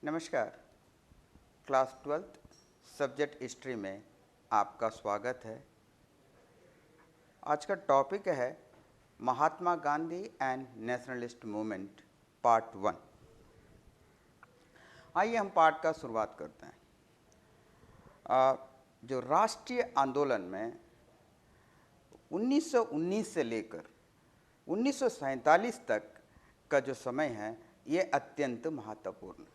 नमस्कार। Class 12th subject history में आपका स्वागत है। आज का टॉपिक है Mahatma Gandhi and nationalist movement part 1। आइए हम पाठ का शुरुआत करते हैं। जो राष्ट्रीय आंदोलन में 1919 से लेकर 1947 तक का जो समय है ये अत्यंत महत्वपूर्ण है।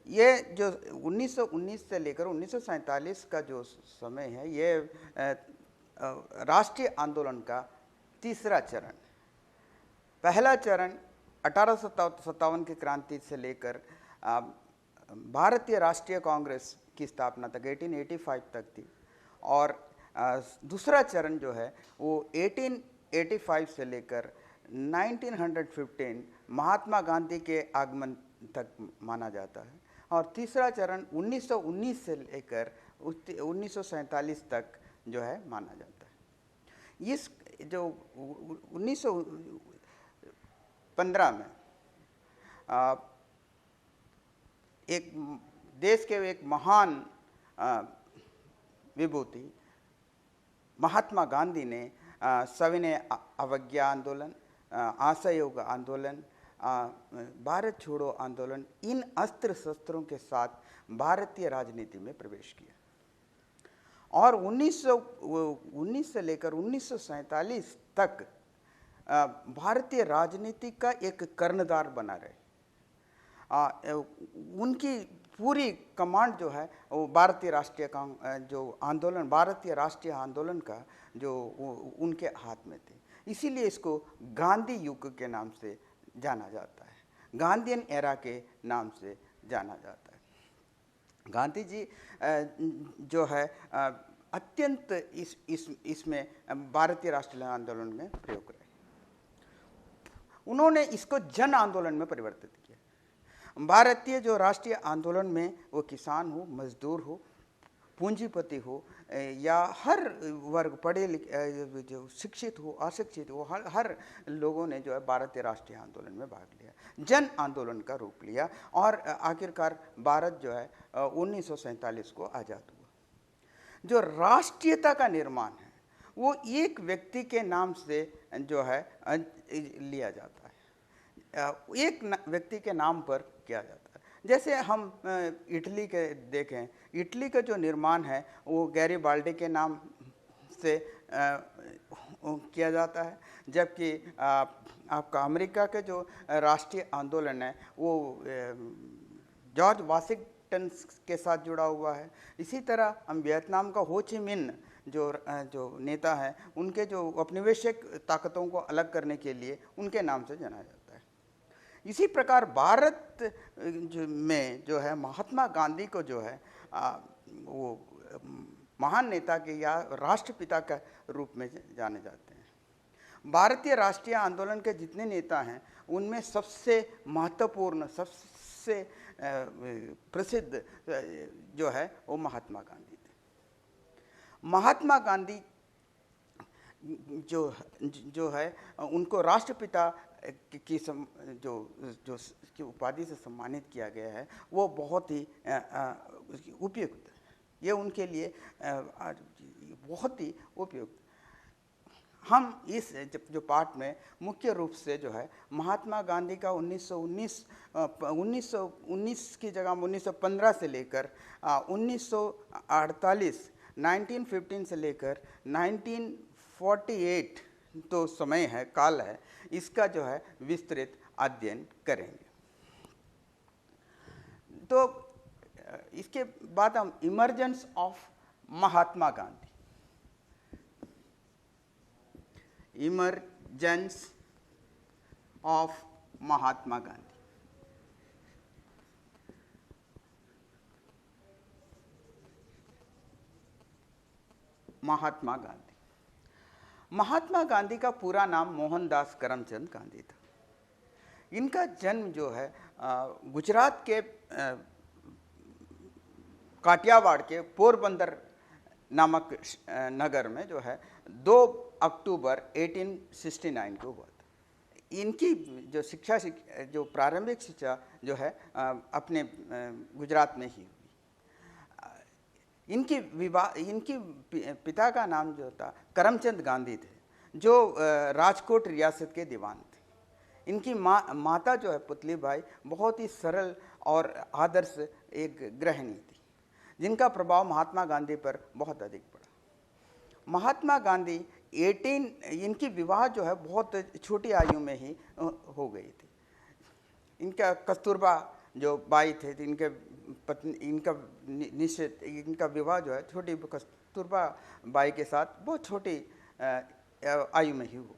ये जो 1919 से लेकर 1947 का जो समय है ये राष्ट्रीय आंदोलन का तीसरा चरण। पहला चरण 1857 की क्रांति से लेकर भारतीय राष्ट्रीय कांग्रेस की स्थापना तक 1885 तक थी, और दूसरा चरण जो है वो 1885 से लेकर 1915 महात्मा गांधी के आगमन तक माना जाता है, और तीसरा चरण 1919 से लेकर 1947 तक जो है माना जाता है। इस जो 1915 में एक देश के एक महान विभूति महात्मा गांधी ने सविनय अवज्ञा आंदोलन, असहयोग आंदोलन, भारत छोड़ो आंदोलन, इन अस्त्र शस्त्रों के साथ भारतीय राजनीति में प्रवेश किया, और 1919 से लेकर 1947 तक भारतीय राजनीति का एक कर्णधार बना रहे। उनकी पूरी कमांड जो है वो भारतीय राष्ट्रीय आंदोलन का जो उनके हाथ में थे। इसीलिए इसको गांधी युग के नाम से जाना जाता है, गांधीयन एरा के नाम से जाना जाता है। गांधी जी जो है अत्यंत इसमें भारतीय राष्ट्रीय आंदोलन में प्रयोग रहे। उन्होंने इसको जन आंदोलन में परिवर्तित किया। भारतीय जो राष्ट्रीय आंदोलन में वो किसान हो, मजदूर हो, पूंजीपति हो, या हर वर्ग, पढ़े लिखे, जो शिक्षित हो, अशिक्षित हो, हर लोगों ने जो है भारतीय राष्ट्रीय आंदोलन में भाग लिया, जन आंदोलन का रूप लिया, और आखिरकार भारत जो है 1947 को आज़ाद हुआ। जो राष्ट्रीयता का निर्माण है वो एक व्यक्ति के नाम से जो है लिया जाता है, एक व्यक्ति के नाम पर किया जाता है। जैसे हम इटली के देखें, इटली का जो निर्माण है वो गैरिबाल्डी के नाम से किया जाता है, जबकि आपका अमेरिका के जो राष्ट्रीय आंदोलन है वो जॉर्ज वाशिंगटन के साथ जुड़ा हुआ है। इसी तरह हम वियतनाम का हो ची मिन्ह जो नेता है, उनके जो औपनिवेशिक ताकतों को अलग करने के लिए उनके नाम से जाना जाता है। इसी प्रकार भारत में जो है महात्मा गांधी को जो है वो महान नेता के या राष्ट्रपिता के रूप में जाने जाते हैं। भारतीय राष्ट्रीय आंदोलन के जितने नेता हैं उनमें सबसे महत्वपूर्ण, सबसे प्रसिद्ध जो है वो महात्मा गांधी थे। महात्मा गांधी जो है उनको राष्ट्रपिता की की उपाधि से सम्मानित किया गया है, वो बहुत ही उपयुक्त, ये उनके लिए बहुत ही उपयुक्त। हम इस जो पाठ में मुख्य रूप से जो है महात्मा गांधी का 1919 की जगह 1915 से लेकर 1948 1915 से लेकर 1948 तो समय है, काल है, इसका जो है विस्तृत अध्ययन करेंगे। तो इसके बाद हम emergence of Mahatma Gandhi, emergence of Mahatma Gandhi. Mahatma Gandhi, Mahatma Gandhi का पूरा नाम मोहनदास करमचंद गांधी था। इनका जन्म जो है गुजरात के काठियावाड़ के पोरबंदर नामक नगर में जो है 2 अक्टूबर 1869 को हुआ था। इनकी जो जो प्रारंभिक शिक्षा जो है अपने गुजरात में ही हुई। इनकी पिता का नाम जो था करमचंद गांधी थे, जो राजकोट रियासत के दीवान थे। इनकी माता जो है पुतली बाई बहुत ही सरल और आदर्श एक गृहिणी थी, जिनका प्रभाव महात्मा गांधी पर बहुत अधिक पड़ा। महात्मा गांधी इनकी विवाह जो है बहुत छोटी आयु में ही हो गई थी। इनका कस्तूरबा जो बाई थे, इनके पत्नी, इनका विवाह जो है छोटी कस्तूरबा बाई के साथ बहुत छोटी आयु में ही हो गई।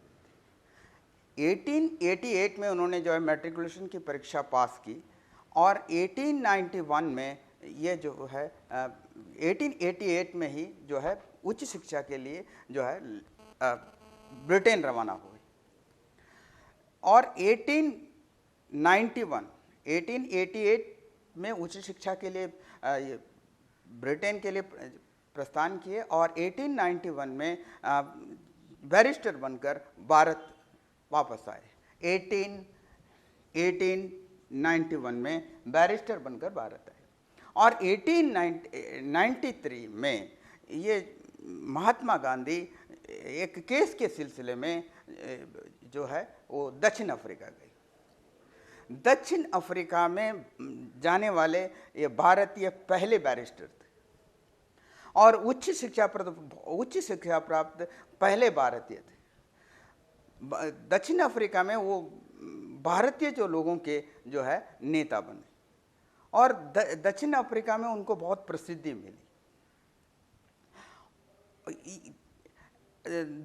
1888 में उन्होंने जो है मैट्रिकुलेशन की परीक्षा पास की और 1891 में ये जो है 1888 में ही जो है उच्च शिक्षा के लिए जो है ब्रिटेन रवाना हुए और 1888 में उच्च शिक्षा के लिए ब्रिटेन के लिए प्रस्थान किए और 1891 में बैरिस्टर बनकर भारत वापस आए। 1891 में बैरिस्टर बनकर भारत आए और 1893 में ये महात्मा गांधी एक केस के सिलसिले में जो है वो दक्षिण अफ्रीका गए। दक्षिण अफ्रीका में जाने वाले ये भारतीय पहले बैरिस्टर थे और उच्च शिक्षा प्राप्त पहले भारतीय थे। दक्षिण अफ्रीका में वो भारतीय जो लोगों के जो है नेता बने और दक्षिण अफ्रीका में उनको बहुत प्रसिद्धि मिली।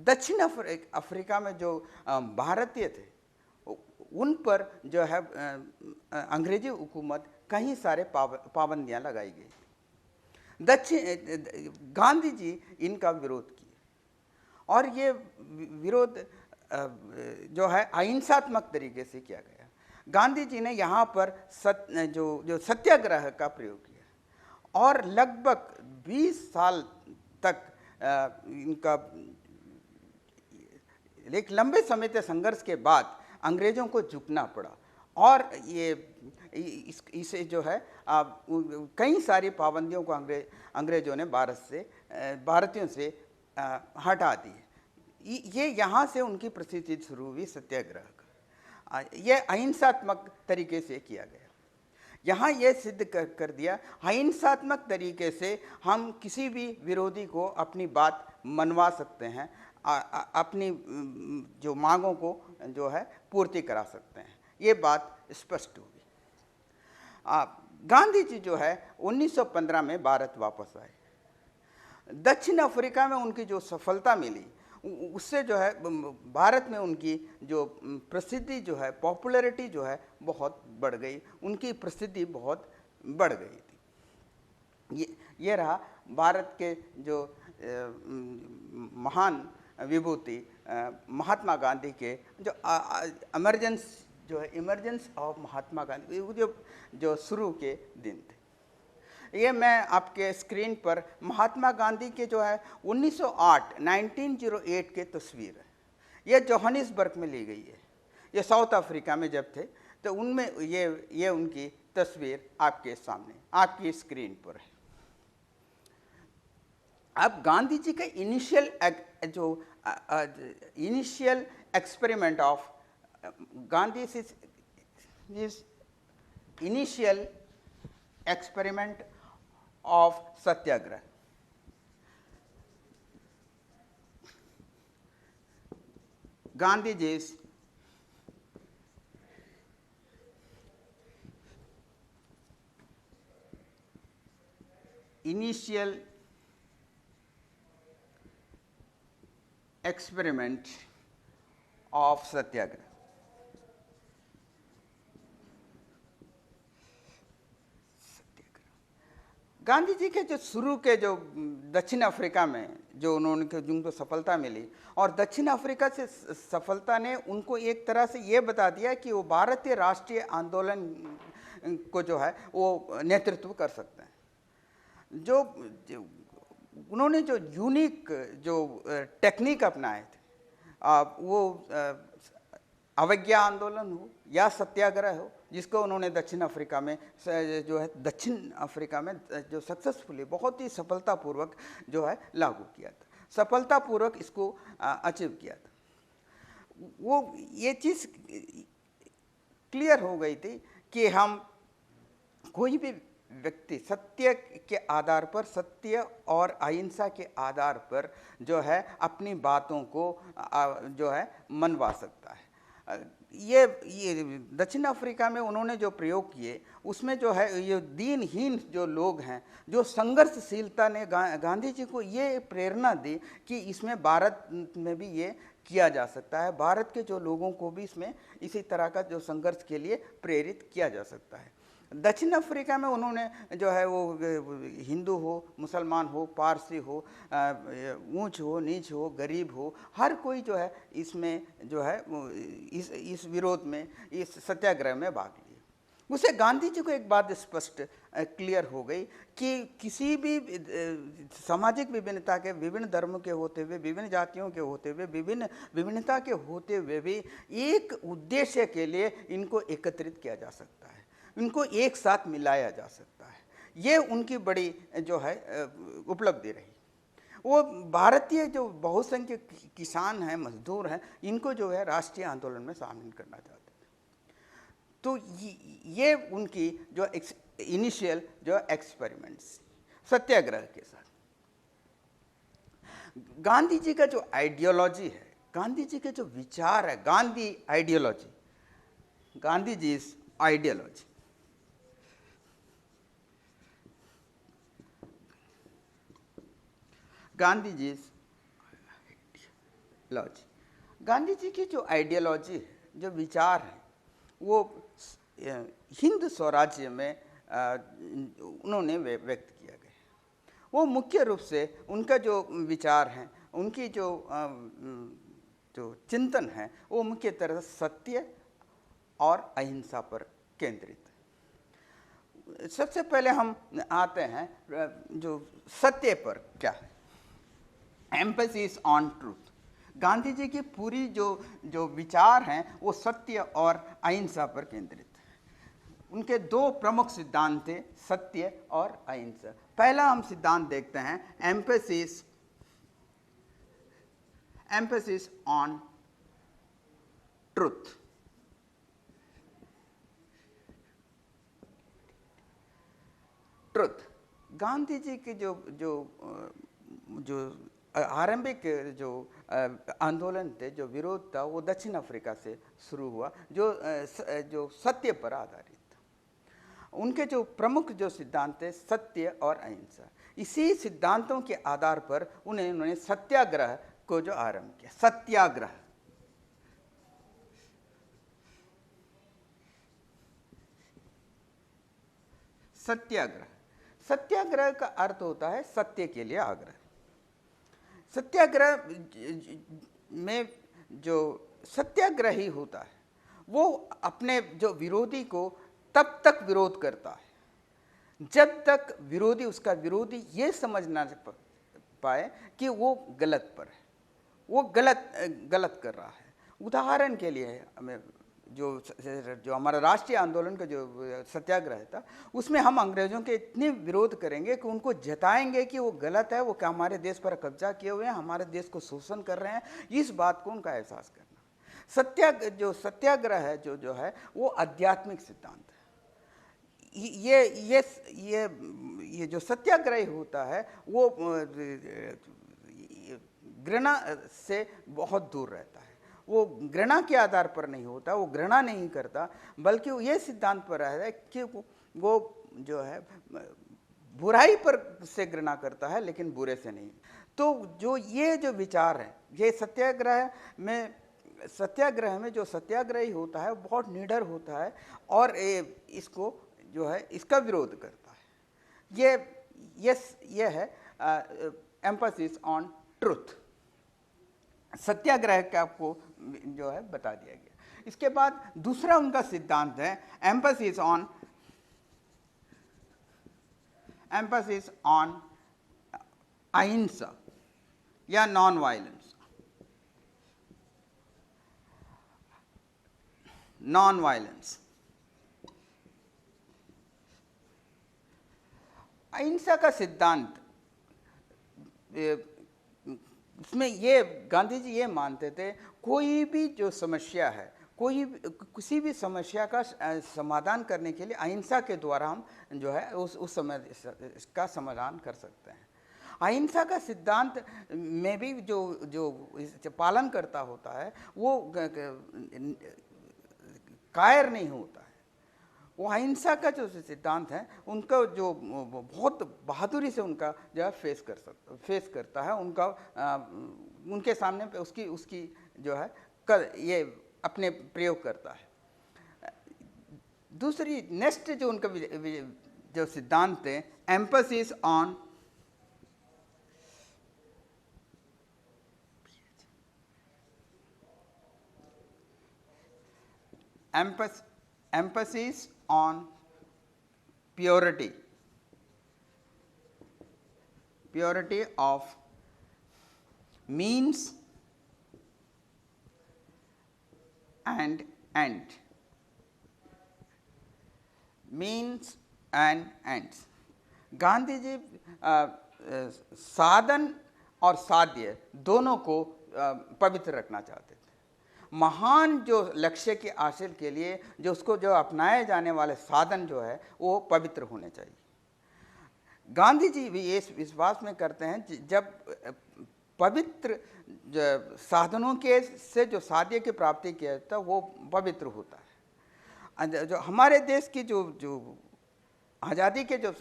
दक्षिण अफ्रीका में जो भारतीय थे उन पर जो है अंग्रेजी हुकूमत कई सारे पाबंदियां लगाई गई। गांधी जी इनका विरोध किए और ये विरोध जो है अहिंसात्मक तरीके से किया गया। गांधी जी ने यहाँ पर जो सत्याग्रह का प्रयोग किया और लगभग 20 साल तक इनका एक लंबे समय के संघर्ष के बाद अंग्रेज़ों को झुकना पड़ा और ये इसे जो है कई सारी पाबंदियों को अंग्रेज़ों ने भारतीयों से हटा दी। ये यहाँ से उनकी प्रसिद्धि शुरू हुई सत्याग्रह का। ये अहिंसात्मक तरीके से किया गया। यहाँ ये सिद्ध कर दिया अहिंसात्मक तरीके से हम किसी भी विरोधी को अपनी बात मनवा सकते हैं, अपनी जो मांगों को जो है पूर्ति करा सकते हैं। ये बात स्पष्ट होगी। गांधी जी जो है 1915 में भारत वापस आए। दक्षिण अफ्रीका में उनकी जो सफलता मिली उससे जो है भारत में उनकी जो प्रसिद्धि जो है पॉपुलैरिटी जो है बहुत बढ़ गई, उनकी प्रसिद्धि बहुत बढ़ गई थी। ये रहा भारत के जो महान विभूति महात्मा गांधी के जो इमरजेंस ऑफ महात्मा गांधी जो शुरू के दिन थे। ये मैं आपके स्क्रीन पर महात्मा गांधी के जो है 1908 के तस्वीर है। ये जोहानिसबर्ग में ली गई है। ये साउथ अफ्रीका में जब थे तो उनमें ये उनकी तस्वीर आपके सामने आपकी स्क्रीन पर है। अब गांधी जी का initial experiment of Gandhi initial experiment of satyagrah. Gandhiji's initial experiment of satyagrah. Gandhi ji के जो शुरू के जो दक्षिण अफ्रीका में जो जिनको सफलता मिली और दक्षिण अफ्रीका से सफलता ने उनको एक तरह से ये बता दिया कि वो भारतीय राष्ट्रीय आंदोलन को जो है वो नेतृत्व कर सकते हैं। जो उन्होंने जो यूनिक जो टेक्निक अपनाए थे वो अवज्ञा आंदोलन हो या सत्याग्रह हो, जिसको उन्होंने दक्षिण अफ्रीका में जो है दक्षिण अफ्रीका में जो सक्सेसफुली बहुत ही सफलतापूर्वक जो है लागू किया था, सफलतापूर्वक इसको अचीव किया था। वो ये चीज़ क्लियर हो गई थी कि हम कोई भी व्यक्ति सत्य के आधार पर, सत्य और अहिंसा के आधार पर जो है अपनी बातों को जो है मनवा सकता है। ये दक्षिण अफ्रीका में उन्होंने जो प्रयोग किए उसमें जो है ये दीनहीन जो लोग हैं, जो संघर्षशीलता ने गांधी जी को ये प्रेरणा दी कि इसमें भारत में भी ये किया जा सकता है, भारत के जो लोगों को भी इसमें इसी तरह का जो संघर्ष के लिए प्रेरित किया जा सकता है। दक्षिण अफ्रीका में उन्होंने जो है वो हिंदू हो, मुसलमान हो, पारसी हो, ऊंच हो, नीच हो, गरीब हो, हर कोई जो है इसमें जो है इस विरोध में, इस सत्याग्रह में भाग लिए। उसे गांधी जी को एक बात स्पष्ट क्लियर हो गई कि किसी भी सामाजिक विभिन्नता के, विभिन्न धर्मों के होते हुए, विभिन्न जातियों के होते हुए, विभिन्नता के होते हुए भी एक उद्देश्य के लिए इनको एकत्रित किया जा सकता है, इनको एक साथ मिलाया जा सकता है। ये उनकी बड़ी जो है उपलब्धि रही। वो भारतीय जो बहुसंख्यक किसान हैं, मजदूर हैं, इनको जो है राष्ट्रीय आंदोलन में शामिल करना चाहते थे। तो ये उनकी जो इनिशियल जो एक्सपेरिमेंट्स सत्याग्रह के साथ। गांधी जी का जो आइडियोलॉजी है, गांधी जी के जो विचार है, Gandhi ideology, Gandhi ji is ideology, Gandhi ji लॉजी, गांधी जी की जो आइडियोलॉजी है, जो विचार है, वो हिंद स्वराज्य में उन्होंने व्यक्त किया गया। वो मुख्य रूप से उनका जो विचार हैं, उनकी जो चिंतन है, वो मुख्य तरह से सत्य और अहिंसा पर केंद्रित है। सबसे पहले हम आते हैं जो सत्य पर क्या है, emphasis on truth. Gandhi ji की पूरी जो विचार हैं वो सत्य और अहिंसा पर केंद्रित है। उनके दो प्रमुख सिद्धांत थे, सत्य और अहिंसा। पहला हम सिद्धांत देखते हैं, emphasis on truth. Truth, Gandhi ji के जो आरंभिक जो आंदोलन थे, जो विरोध था, वो दक्षिण अफ्रीका से शुरू हुआ, जो सत्य पर आधारित था। उनके जो प्रमुख जो सिद्धांत थे, सत्य और अहिंसा, इसी सिद्धांतों के आधार पर उन्होंने सत्याग्रह को जो आरंभ किया। सत्याग्रह, सत्याग्रह, सत्याग्रह का अर्थ होता है सत्य के लिए आग्रह। सत्याग्रह में जो सत्याग्रही होता है वो अपने जो विरोधी को तब तक विरोध करता है जब तक विरोधी, उसका विरोधी ये समझ ना पाए कि वो गलत पर है, वो गलत कर रहा है। उदाहरण के लिए हमें जो हमारा राष्ट्रीय आंदोलन का जो सत्याग्रह था, उसमें हम अंग्रेज़ों के इतने विरोध करेंगे कि उनको जताएंगे कि वो गलत है, वो क्या हमारे देश पर कब्जा किए हुए हैं, हमारे देश को शोषण कर रहे हैं, इस बात को उनका एहसास करना। जो सत्याग्रह है जो है वो आध्यात्मिक सिद्धांत है। ये जो सत्याग्रही होता है वो घृणा से बहुत दूर रहता है। वो घृणा के आधार पर नहीं होता, वो घृणा नहीं करता, बल्कि वो ये सिद्धांत पर है कि वो जो है बुराई पर से घृणा करता है, लेकिन बुरे से नहीं। तो ये जो विचार है, ये सत्याग्रह में जो सत्याग्रही होता है वो बहुत निडर होता है और इसको जो है इसका विरोध करता है। ये है एम्फेसिस ऑन ट्रुथ। सत्याग्रह का आपको जो है बता दिया गया। इसके बाद दूसरा उनका सिद्धांत है एम्फेसिस ऑन अहिंसा या नॉन वायलेंस। Non violence. अहिंसा का सिद्धांत, इसमें ये गांधी जी ये मानते थे, कोई भी जो समस्या है, किसी भी समस्या का समाधान करने के लिए अहिंसा के द्वारा हम जो है उस समय इसका समाधान कर सकते हैं। अहिंसा का सिद्धांत में भी जो जो पालन करता होता है वो कायर नहीं होता है। वो अहिंसा का जो सिद्धांत है उनका जो बहुत बहादुरी से उनका जो है फेस करता है, उनका उनके सामने पे उसकी जो है ये अपने प्रयोग करता है। दूसरी नेक्स्ट जो उनका जो सिद्धांत है, emphasis on emphasis on purity of means and end, means and ends। Gandhi ji साधन और साध्य दोनों को पवित्र रखना चाहते थे। महान जो लक्ष्य के हासिल के लिए जो उसको जो अपनाए जाने वाले साधन जो है वो पवित्र होने चाहिए। गांधी जी भी ये विश्वास में करते हैं जब पवित्र साधनों के से जो साध्य की प्राप्ति किया जाता है वो पवित्र होता है। जो हमारे देश की जो आज़ादी के जो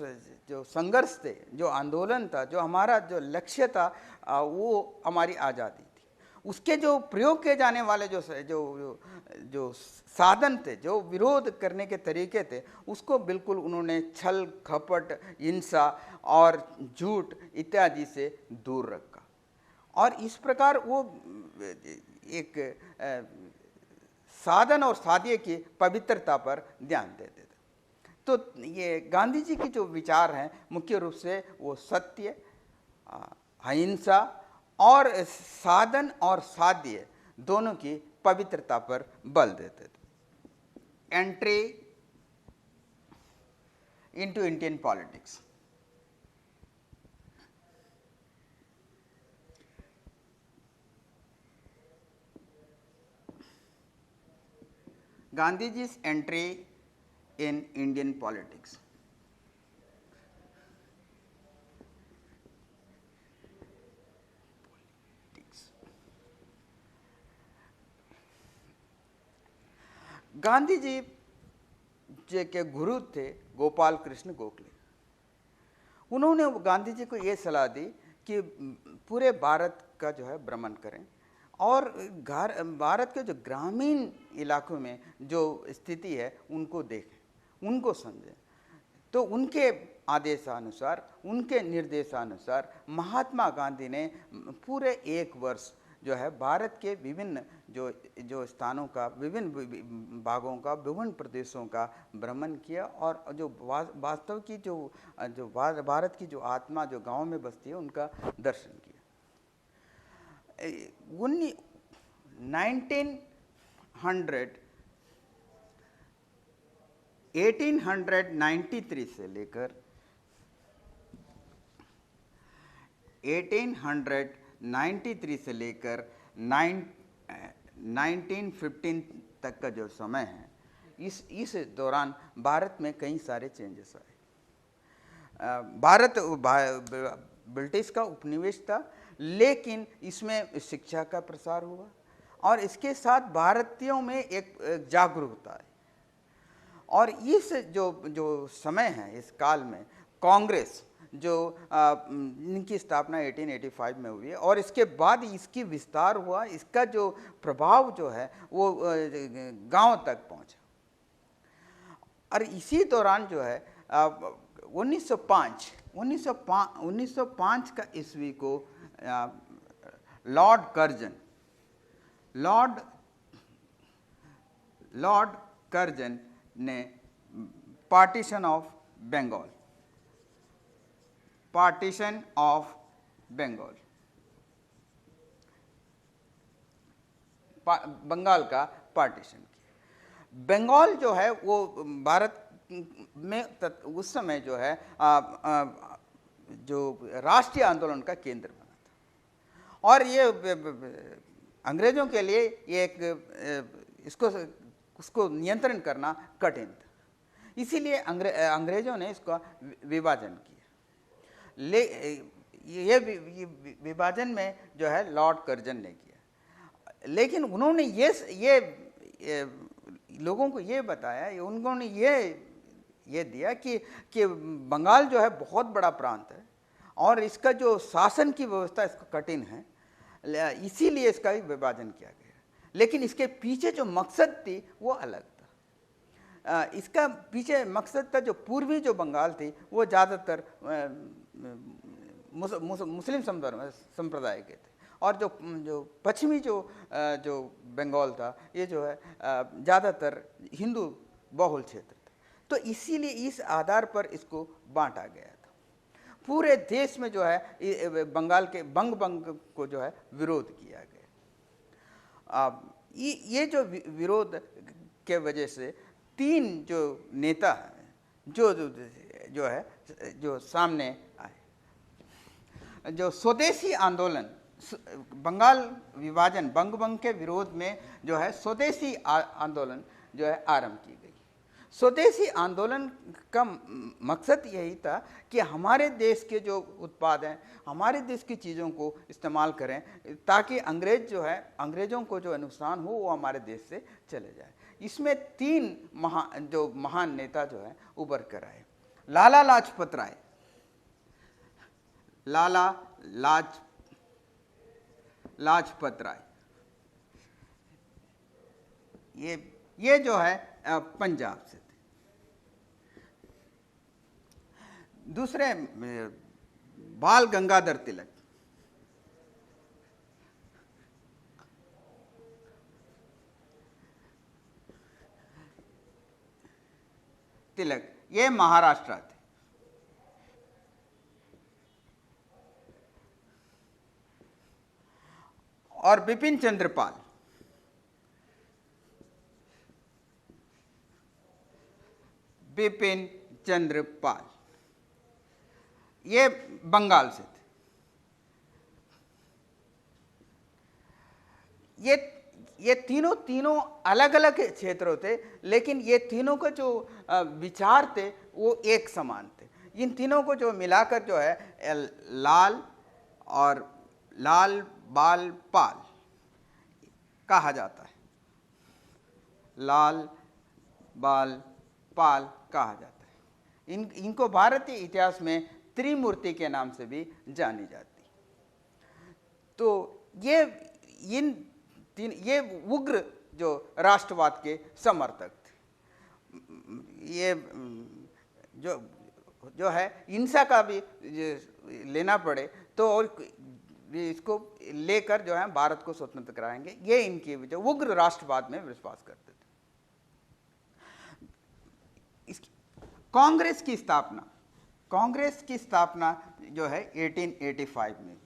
संघर्ष थे, जो आंदोलन था, जो हमारा जो लक्ष्य था, वो हमारी आज़ादी, उसके जो प्रयोग किए जाने वाले जो जो जो साधन थे, जो विरोध करने के तरीके थे, उसको बिल्कुल उन्होंने छल कपट, हिंसा और झूठ इत्यादि से दूर रखा। और इस प्रकार वो एक साधन और साध्य की पवित्रता पर ध्यान देते थे। तो ये गांधी जी की जो विचार हैं मुख्य रूप से वो सत्य, अहिंसा और साधन और साध्य दोनों की पवित्रता पर बल देते थे। Entry into Indian politics. Gandhi जी's entry in Indian politics। Gandhi ji के गुरु थे गोपाल कृष्ण गोखले। उन्होंने गांधी जी को ये सलाह दी कि पूरे भारत का जो है भ्रमण करें और भारत के जो ग्रामीण इलाकों में जो स्थिति है उनको देखें, उनको समझें। तो उनके आदेशानुसार, उनके निर्देशानुसार महात्मा गांधी ने पूरे 1 वर्ष जो है भारत के विभिन्न जो स्थानों का, विभिन्न भागों का, विभिन्न प्रदेशों का भ्रमण किया और जो वास्तव की जो भारत की जो आत्मा जो गांव में बसती है उनका दर्शन किया। 1893 से लेकर 1893 से लेकर 1915 तक का जो समय है, इस दौरान भारत में कई सारे चेंजेस आए। भारत ब्रिटिश का उपनिवेश था, लेकिन इसमें शिक्षा का प्रसार हुआ और इसके साथ भारतीयों में एक जागरूकता है। और इस जो समय है, इस काल में कांग्रेस जो इनकी स्थापना 1885 में हुई है और इसके बाद इसकी विस्तार हुआ, इसका जो प्रभाव जो है वो गांव तक पहुंचा। और इसी दौरान जो है 1905 का ईस्वी को लॉर्ड कर्जन ने पार्टीशन ऑफ बंगाल बंगाल का पार्टीशन किया। बंगाल जो है वो भारत में उस समय जो है जो राष्ट्रीय आंदोलन का केंद्र बना था, और ये अंग्रेजों के लिए ये एक उसको नियंत्रण करना कठिन था। इसीलिए अंग्रेजों ने इसका विभाजन किया। ये विभाजन में जो है लॉर्ड कर्जन ने किया, लेकिन उन्होंने ये लोगों को ये बताया, उन्होंने ये दिया कि बंगाल जो है बहुत बड़ा प्रांत है और इसका जो शासन की व्यवस्था इसका कठिन है, इसीलिए इसका विभाजन किया गया। लेकिन इसके पीछे जो मकसद थी वो अलग था। इसका पीछे मकसद था, जो पूर्वी जो बंगाल थी वो ज़्यादातर मुस्लिम संप्रदाय के थे, और जो पश्चिमी जो बंगाल था ये जो है ज़्यादातर हिंदू बहुल क्षेत्र था। तो इसीलिए इस आधार पर इसको बांटा गया था। पूरे देश में जो है बंगाल के बंग को जो है विरोध किया गया। ये जो विरोध के वजह से 3 जो नेता हैं जो सामने आए। जो स्वदेशी आंदोलन, बंगाल विभाजन बंग के विरोध में जो है स्वदेशी आंदोलन जो है आरंभ की गई। स्वदेशी आंदोलन का मकसद यही था कि हमारे देश के जो उत्पाद हैं, हमारे देश की चीज़ों को इस्तेमाल करें, ताकि अंग्रेज़ों को जो नुकसान हो वो हमारे देश से चले जाए। इसमें 3 महान नेता जो है उभर कर आए। लाला लाजपत राय, लाजपत राय, ये जो है पंजाब से थे। दूसरे बाल गंगाधर तिलक, ये महाराष्ट्र थे। और बिपिन चंद्र पाल, ये बंगाल से थे। ये तीनों अलग अलग क्षेत्रों थे, लेकिन ये तीनों का जो विचार थे वो एक समान थे। इन तीनों को जो मिलाकर जो है लाल बाल पाल कहा जाता है। लाल बाल पाल कहा जाता है। इनको भारतीय इतिहास में त्रिमूर्ति के नाम से भी जानी जाती। तो ये उग्र जो राष्ट्रवाद के समर्थक थे। ये जो है हिंसा का भी लेना पड़े तो और इसको लेकर जो है भारत को स्वतंत्र कराएंगे, ये इनकी जो उग्र राष्ट्रवाद में विश्वास करते थे। कांग्रेस की स्थापना जो है 1885 में हुई।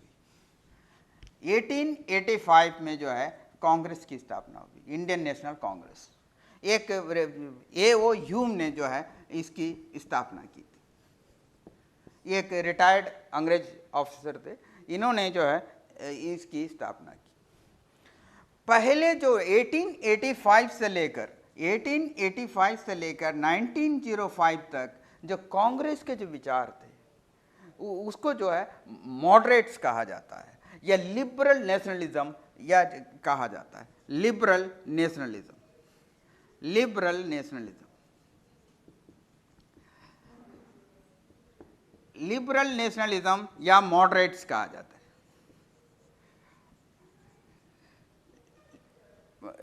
1885 में जो है कांग्रेस की स्थापना हुई, इंडियन नेशनल कांग्रेस। एक A.O. ह्यूम ने जो है इसकी स्थापना की थी। एक रिटायर्ड अंग्रेज ऑफिसर थे, इन्होंने जो है इसकी स्थापना की। पहले जो 1885 से लेकर 1905 तक जो कांग्रेस के जो विचार थे उसको जो है मॉडरेट्स कहा जाता है, या लिबरल नेशनलिज्म या कहा जाता है लिबरल नेशनलिज्म या मॉडरेट्स कहा जाता है।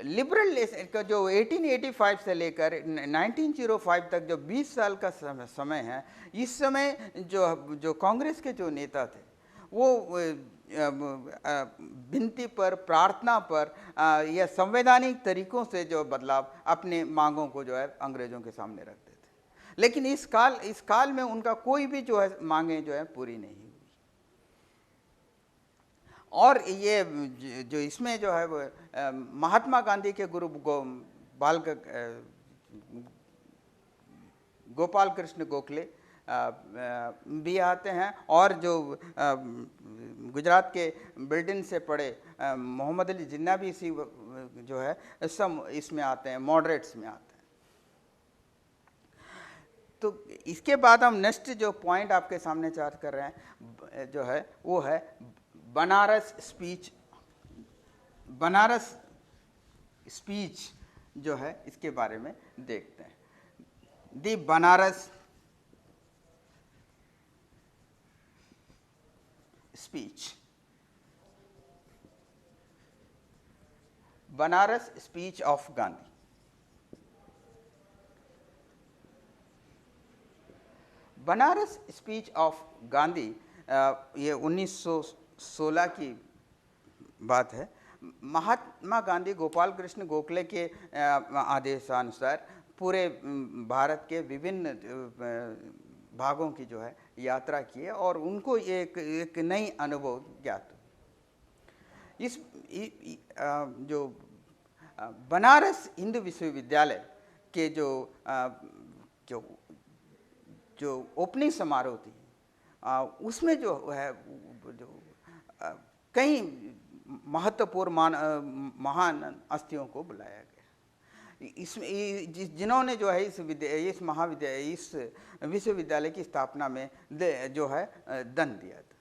लिबरल का जो 1885 से लेकर 1905 तक जो 20 साल का समय है, इस समय जो कांग्रेस के जो नेता थे वो विनती पर, प्रार्थना पर या संवैधानिक तरीकों से जो बदलाव अपने मांगों को जो है अंग्रेजों के सामने रखते थे। लेकिन इस काल में उनका कोई भी जो है मांगे जो है पूरी नहीं हुई। और ये जो इसमें जो है वो महात्मा गांधी के गोपाल कृष्ण गोखले भी आते हैं, और जो गुजरात के बिल्डिंग से पढ़े मोहम्मद अली जिन्ना भी इसी जो है सब इसमें आते हैं, मॉडरेट्स में आते हैं। तो इसके बाद हम नेक्स्ट जो पॉइंट आपके सामने चार्ज कर रहे हैं जो है वो है बनारस स्पीच। बनारस स्पीच जो है इसके बारे में देखते हैं। The Banaras speech. Banaras speech of Gandhi. Banaras speech of Gandhi ये 1916 की बात है। महात्मा गांधी गोपाल कृष्ण गोखले के आदेशानुसार पूरे भारत के विभिन्न भागों की जो है यात्रा की है और उनको एक नई अनुभव ज्ञात। इस जो बनारस हिंदू विश्वविद्यालय के जो ओपनिंग समारोह थी उसमें जो है कई महत्वपूर्ण महान हस्तियों को बुलाया गया। इसमें जिन्होंने जो है इस विश्वविद्यालय की स्थापना में जो है दान दिया था।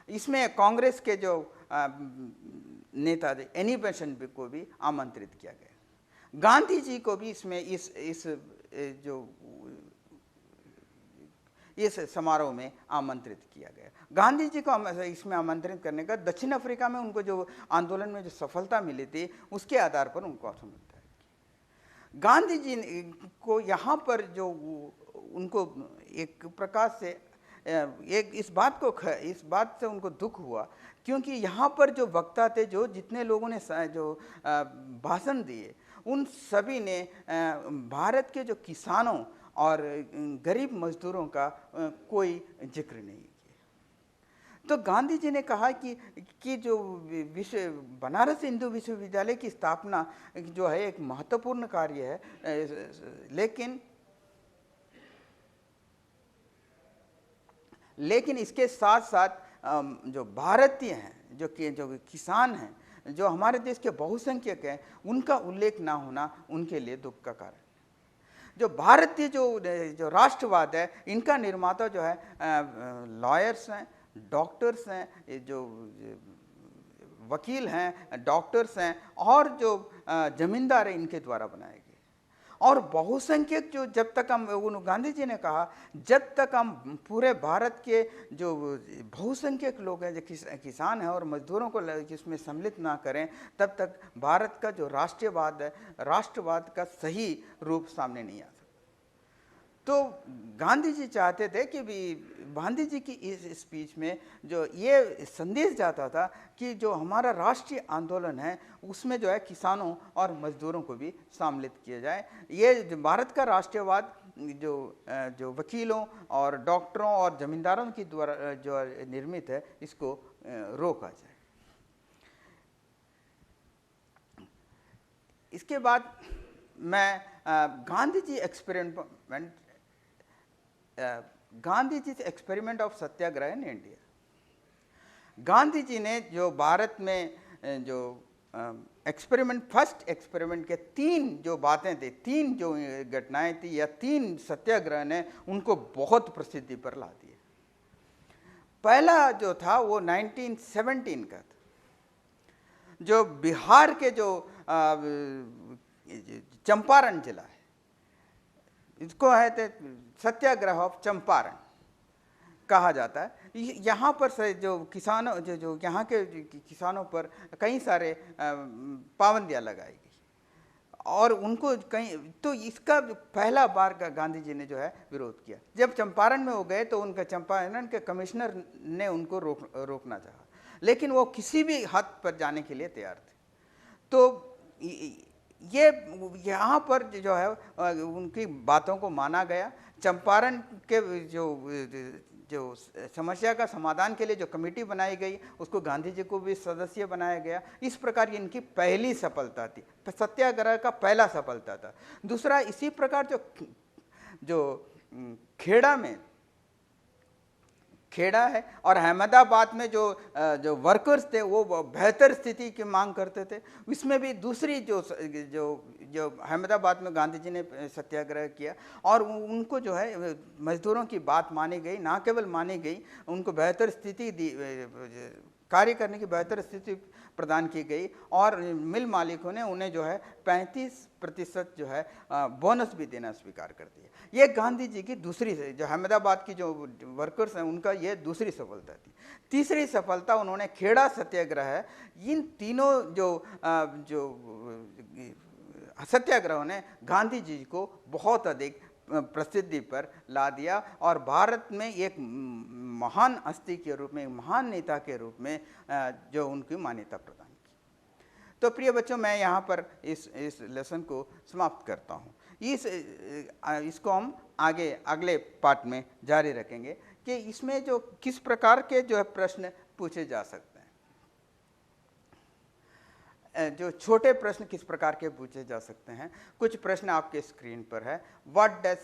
इसमें कांग्रेस के जो नेता थे एनी बेसेंट को भी आमंत्रित किया गया। गांधी जी को भी इसमें इस समारोह में आमंत्रित किया गया। गांधी जी को इसमें आमंत्रित करने का दक्षिण अफ्रीका में उनको जो आंदोलन में जो सफलता मिली थी उसके आधार पर उनको आमंत्रित किया। गांधी जी को यहाँ पर जो उनको एक प्रकार से इस बात से उनको दुख हुआ क्योंकि यहाँ पर जो वक्ता थे, जो जितने लोगों ने जो भाषण दिए उन सभी ने भारत के जो किसानों और गरीब मजदूरों का कोई जिक्र नहीं किया। तो गांधी जी ने कहा कि जो बनारस हिंदू विश्वविद्यालय की स्थापना जो है एक महत्वपूर्ण कार्य है, लेकिन इसके साथ साथ जो भारतीय हैं, जो किसान हैं, जो हमारे देश के बहुसंख्यक हैं, उनका उल्लेख ना होना उनके लिए दुख का कारण। जो भारतीय जो राष्ट्रवाद है, इनका निर्माता जो है लॉयर्स हैं, डॉक्टर्स हैं, जो वकील हैं, डॉक्टर्स हैं और जो जमींदार हैं, इनके द्वारा बनाए गए। और बहुसंख्यक जो जब तक हम गांधी जी ने कहा जब तक हम पूरे भारत के जो बहुसंख्यक लोग हैं, जो किसान हैं और मजदूरों को इसमें सम्मिलित ना करें, तब तक भारत का जो राष्ट्रवाद है, राष्ट्रवाद का सही रूप सामने नहीं आ सकता। तो गांधी जी चाहते थे कि गांधी जी की इस स्पीच में जो ये संदेश जाता था कि जो हमारा राष्ट्रीय आंदोलन है उसमें जो है किसानों और मजदूरों को भी सम्मिलित किया जाए। ये जो भारत का राष्ट्रवाद जो वकीलों और डॉक्टरों और जमींदारों की द्वारा जो निर्मित है, इसको रोका जाए। इसके बाद मैं Gandhi ji experiment of satyagraha in India. गांधी जी ने जो भारत में जो फर्स्ट एक्सपेरिमेंट के 3 जो बातें थी, 3 जो घटनाएं थी या 3 सत्याग्रह ने उनको बहुत प्रसिद्धि पर ला दिया। पहला जो था वो 1917 का था, जो बिहार के जो चंपारण जिला है, इसको है सत्याग्रह ऑफ चंपारण कहा जाता है। यहाँ पर जो किसानों जो यहाँ के किसानों पर कई सारे पाबंदियाँ लगाई गई और उनको तो इसका पहला बार का गांधी जी ने जो है विरोध किया। जब चंपारण में हो गए तो उनका चंपारण के कमिश्नर ने उनको रोकना चाहा, लेकिन वो किसी भी हद पर जाने के लिए तैयार थे। तो ये यहाँ पर जो है उनकी बातों को माना गया। चंपारण के जो जो समस्या का समाधान के लिए जो कमेटी बनाई गई उसको गांधी जी को भी सदस्य बनाया गया। इस प्रकार की इनकी पहली सफलता थी, सत्याग्रह का पहला सफलता था। दूसरा, इसी प्रकार जो खेड़ा है और अहमदाबाद में जो वर्कर्स थे वो बेहतर स्थिति की मांग करते थे। इसमें भी दूसरी जो अहमदाबाद में गांधी जी ने सत्याग्रह किया और उनको जो है मजदूरों की बात मानी गई, ना केवल मानी गई, उनको बेहतर स्थिति दी, कार्य करने की बेहतर स्थिति प्रदान की गई और मिल मालिकों ने उन्हें जो है 35% जो है बोनस भी देना स्वीकार कर दिया। ये गांधी जी की दूसरी, जो अहमदाबाद की जो वर्कर्स हैं उनका ये दूसरी सफलता थी। तीसरी सफलता उन्होंने खेड़ा सत्याग्रह है। इन तीनों जो सत्याग्रहों ने गांधी जी को बहुत अधिक प्रसिद्धि पर ला दिया और भारत में एक महान हस्ती के रूप में, महान नेता के रूप में जो उनकी मान्यता प्रदान की। तो प्रिय बच्चों, मैं यहाँ पर इस लेसन को समाप्त करता हूँ। इसको हम आगे अगले पार्ट में जारी रखेंगे कि इसमें जो किस प्रकार के जो है प्रश्न पूछे जा सकते हैं, जो छोटे प्रश्न किस प्रकार के पूछे जा सकते हैं। कुछ प्रश्न आपके स्क्रीन पर है। What does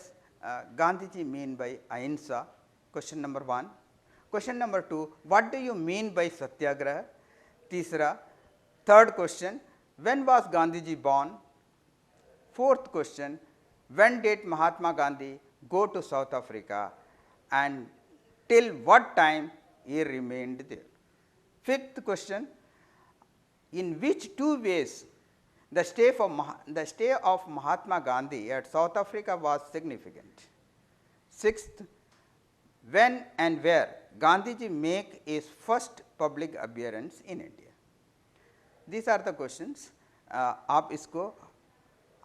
Gandhi ji mean by ahimsa, question number 1। Question number 2, what do you mean by satyagraha. तीसरा, third question, when was Gandhi ji born. Fourth question, when did Mahatma Gandhi go to South Africa and till what time he remained there. Fifth question, in which two ways the stay of Mahatma Gandhi at South Africa was significant. Sixth, when and where Gandhiji make his first public appearance in India. These are the questions. आप इसको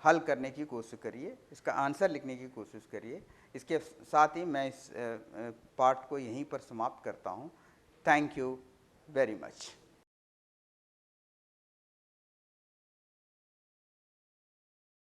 हल करने की कोशिश करिए, इसका answer लिखने की कोशिश करिए। इसके साथ ही मैं इस पार्ट को यहीं पर समाप्त करता हूँ। Thank you very much.